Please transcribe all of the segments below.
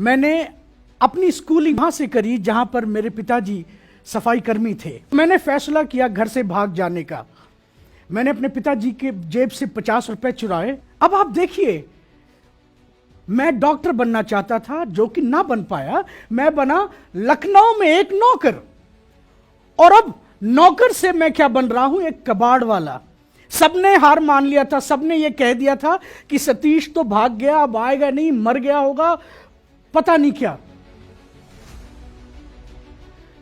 मैंने अपनी स्कूलिंग वहां से करी जहां पर मेरे पिताजी सफाई कर्मी थे। मैंने फैसला किया घर से भाग जाने का। मैंने अपने पिताजी के जेब से 50 रुपए चुराए। अब आप देखिए, मैं डॉक्टर बनना चाहता था जो कि ना बन पाया। मैं बना लखनऊ में एक नौकर, और अब नौकर से मैं क्या बन रहा हूं, एक कबाड़ वाला। सबने हार मान लिया था, सबने यह कह दिया था कि सतीश तो भाग गया, अब आएगा नहीं, मर गया होगा, पता नहीं क्या।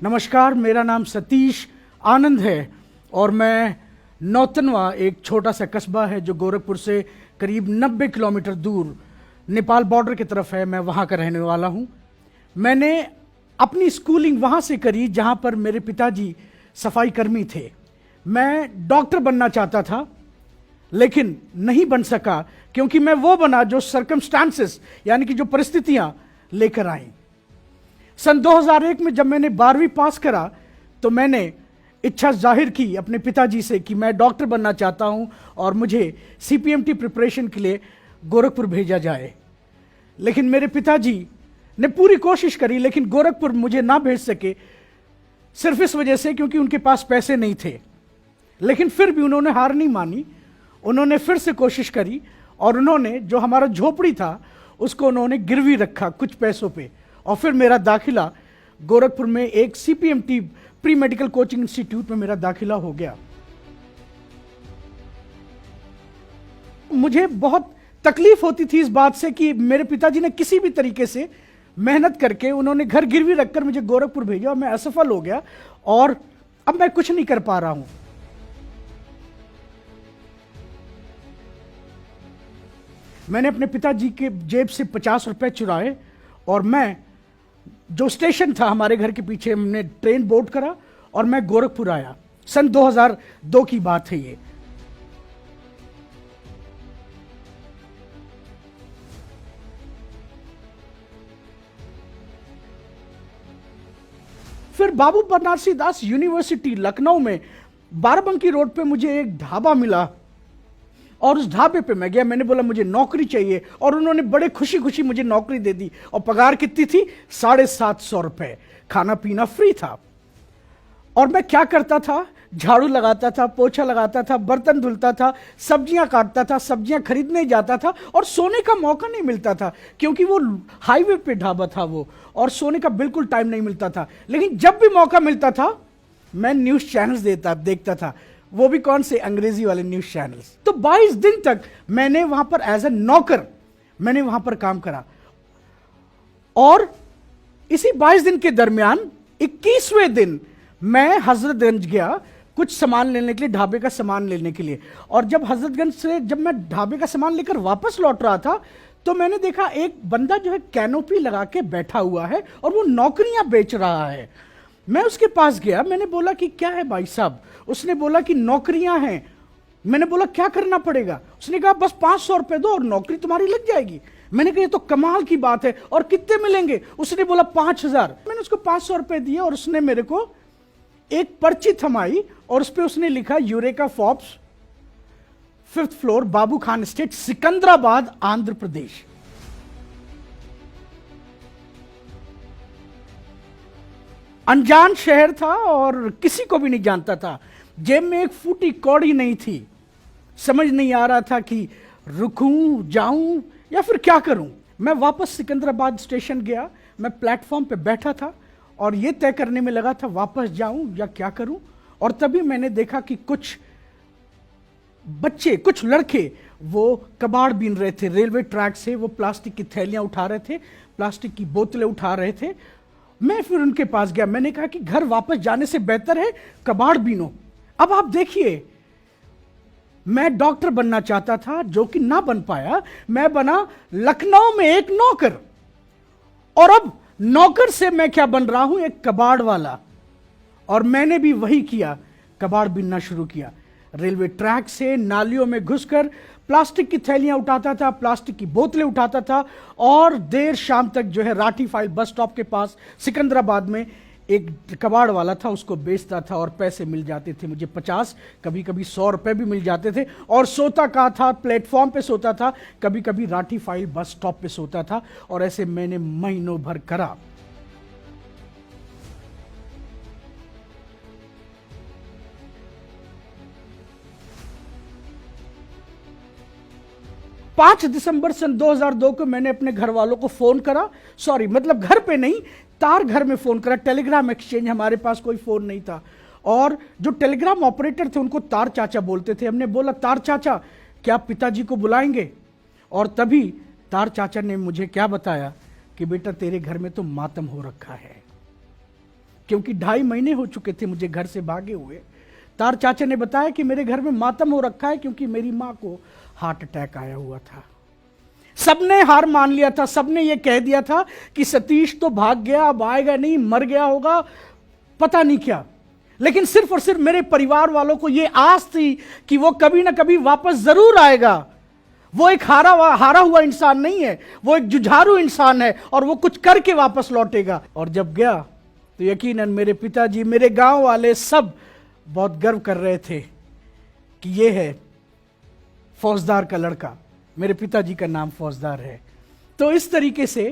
नमस्कार, मेरा नाम सतीश आनंद है और मैं नौतनवा, एक छोटा सा कस्बा है जो गोरखपुर से करीब 90 किलोमीटर दूर नेपाल बॉर्डर की तरफ है, मैं वहां का रहने वाला हूं। मैंने अपनी स्कूलिंग वहां से करी जहां पर मेरे पिताजी सफाई कर्मी थे। मैं डॉक्टर बनना चाहता था लेकिन नहीं बन सका, क्योंकि मैं वो बना जो सर्कमस्टांसेस यानी कि जो परिस्थितियां लेकर आई। सन 2001 में जब मैंने 12वीं पास करा तो मैंने इच्छा जाहिर की अपने पिताजी से कि मैं डॉक्टर बनना चाहता हूं और मुझे सीपीएमटी प्रिपरेशन के लिए गोरखपुर भेजा जाए। लेकिन मेरे पिताजी ने पूरी कोशिश करी लेकिन गोरखपुर मुझे ना भेज सके, सिर्फ इस वजह से क्योंकि उनके पास पैसे नहीं थे। लेकिन फिर भी उन्होंने हार नहीं मानी, उन्होंने फिर से कोशिश करी और उन्होंने जो हमारा झोपड़ी था उसको उन्होंने गिरवी रखा कुछ पैसों पे, और फिर मेरा दाखिला गोरखपुर में एक CPMT pre medical coaching institute में मेरा दाखिला हो गया। मुझे बहुत तकलीफ होती थी इस बात से कि मेरे पिताजी ने किसी भी तरीके से मेहनत करके उन्होंने घर गिरवी रखकर मुझे गोरखपुर भेजा और मैं असफल हो गया और अब मैं कुछ नहीं कर पा रहा हूं। मैंने अपने पिताजी के जेब से 50 रुपए चुराए और मैं जो स्टेशन था हमारे घर के पीछे, हमने ट्रेन बोर्ड करा और मैं गोरखपुर आया। सन 2002 की बात है ये। फिर बाबू बनारसी दास यूनिवर्सिटी लखनऊ में बाराबंकी रोड पे मुझे एक ढाबा मिला और उस ढाबे पे मैं गया। मैंने बोला मुझे नौकरी चाहिए और उन्होंने बड़े खुशी खुशी मुझे नौकरी दे दी। और पगार कितनी थी? 750 रुपए। खाना पीना फ्री था। और मैं क्या करता था? झाड़ू लगाता था, पोछा लगाता था, बर्तन धुलता था, सब्जियां काटता था, सब्जियां खरीदने जाता था और सोने का मौका नहीं मिलता था क्योंकि वो हाईवे पे ढाबा था वो, और सोने का बिल्कुल टाइम नहीं मिलता था। लेकिन जब भी मौका मिलता था मैं न्यूज चैनल्स देखता था, वो भी कौन से? अंग्रेजी वाले न्यूज चैनल्स। तो 22 दिन तक मैंने वहां पर एज ए नौकर मैंने वहां पर काम करा और इसी 22 दिन के दरमियान 21वें दिन मैं हजरतगंज गया कुछ सामान लेने के लिए, ढाबे का सामान लेने के लिए। और जब हजरतगंज से जब मैं ढाबे का सामान लेकर वापस लौट रहा था तो मैंने देखा एक बंदा जो है कैनोपी लगा के बैठा हुआ है और वो नौकरियां बेच रहा है। मैं उसके पास गया, मैंने बोला कि क्या है भाई साहब? उसने बोला कि नौकरियां हैं। मैंने बोला क्या करना पड़ेगा? उसने कहा बस 500 रुपए दो और नौकरी तुम्हारी लग जाएगी। मैंने कहा ये तो कमाल की बात है, और कितने मिलेंगे? उसने बोला 5000। मैंने उसको 500 रुपए दिए और उसने मेरे को एक पर्ची थमाई और उस पर उसने लिखा यूरेका फॉर्ब्स, 5th फ्लोर, बाबू खान स्टेट, सिकंदराबाद, आंध्र प्रदेश। अनजान शहर था और किसी को भी नहीं जानता था। जेब में एक फूटी कौड़ी नहीं थी। समझ नहीं आ रहा था कि रुकूं, जाऊं या फिर क्या करूं। मैं वापस सिकंदराबाद स्टेशन गया। मैं प्लेटफॉर्म पे बैठा था और यह तय करने में लगा था वापस जाऊं या क्या करूं। और तभी मैंने देखा कि कुछ बच्चे, कुछ लड़के वो कबाड़ बीन रहे थे रेलवे ट्रैक से। वो प्लास्टिक की थैलियां उठा रहे थे, प्लास्टिक की बोतलें उठा रहे थे। मैं फिर उनके पास गया। मैंने कहा कि घर वापस जाने से बेहतर है कबाड़ बीनो। अब आप देखिए, मैं डॉक्टर बनना चाहता था जो कि ना बन पाया। मैं बना लखनऊ में एक नौकर, और अब नौकर से मैं क्या बन रहा हूं, एक कबाड़ वाला। और मैंने भी वही किया, कबाड़ बीनना शुरू किया। रेलवे ट्रैक से नालियों में घुसकर प्लास्टिक की थैलियां उठाता था, प्लास्टिक की बोतलें उठाता था और देर शाम तक जो है राठी फाइल बस स्टॉप के पास सिकंदराबाद में एक कबाड़ वाला था, उसको बेचता था और पैसे मिल जाते थे मुझे 50, कभी कभी 100 रुपए भी मिल जाते थे। और सोता कहाँ था? प्लेटफॉर्म पे सोता था, कभी कभी राठी फाइल बस स्टॉप पे सोता था। और ऐसे मैंने महीनों भर करा। पांच दिसंबर सन 2002 को मैंने अपने घर वालों को फोन करा, सॉरी मतलब घर पे नहीं, तार घर में फोन करा। टेलीग्राम एक्सचेंज, हमारे पास कोई फोन नहीं था। और जो टेलीग्राम ऑपरेटर थे उनको तार चाचा बोलते थे। हमने बोला, तार चाचा क्या आप पिताजी को बुलाएंगे? और तभी तार चाचा ने मुझे क्या बताया कि बेटा तेरे घर में तो मातम हो रखा है, क्योंकि 2.5 महीने हो चुके थे मुझे घर से भागे हुए। तार चाचा ने बताया कि मेरे घर में मातम हो रखा है क्योंकि मेरी मां को हार्ट अटैक आया हुआ था। सबने हार मान लिया था, सबने ये कह दिया था कि सतीश तो भाग गया, अब आएगा नहीं, मर गया होगा, पता नहीं क्या। लेकिन सिर्फ और सिर्फ मेरे परिवार वालों को यह आस थी कि वो कभी ना कभी वापस जरूर आएगा। वो एक हारा हुआ इंसान नहीं है, वो एक जुझारू इंसान है और वो कुछ करके वापस लौटेगा। और जब गया तो यकीनन मेरे पिताजी, मेरे गांव वाले सब बहुत गर्व कर रहे थे कि ये है फौजदार का लड़का। मेरे पिताजी का नाम फौजदार है। तो इस तरीके से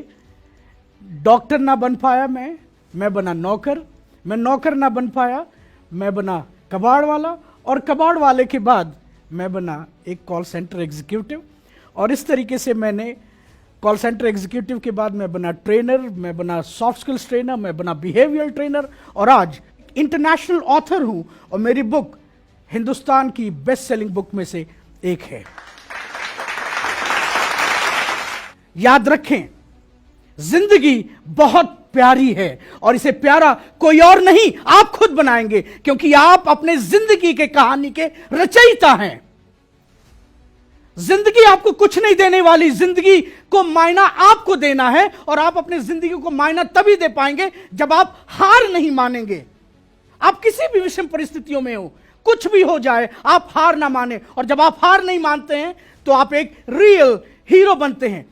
डॉक्टर ना बन पाया मैं बना नौकर। मैं नौकर ना बन पाया, मैं बना कबाड़ वाला। और कबाड़ वाले के बाद मैं बना एक कॉल सेंटर एग्जीक्यूटिव। और इस तरीके से मैंने कॉल सेंटर एग्जीक्यूटिव के बाद मैं बना ट्रेनर, मैं बना सॉफ्ट स्किल्स ट्रेनर, मैं बना बिहेवियर ट्रेनर और आज इंटरनेशनल ऑथर हूं। और मेरी बुक हिंदुस्तान की बेस्ट सेलिंग बुक में से एक है। याद रखें, जिंदगी बहुत प्यारी है और इसे प्यारा कोई और नहीं, आप खुद बनाएंगे, क्योंकि आप अपने जिंदगी के कहानी के रचयिता हैं। जिंदगी आपको कुछ नहीं देने वाली, जिंदगी को मायना आपको देना है। और आप अपनी जिंदगी को मायना तभी दे पाएंगे जब आप हार नहीं मानेंगे। आप किसी भी विषम परिस्थितियों में हो, कुछ भी हो जाए, आप हार ना माने। और जब आप हार नहीं मानते हैं तो आप एक रियल हीरो बनते हैं।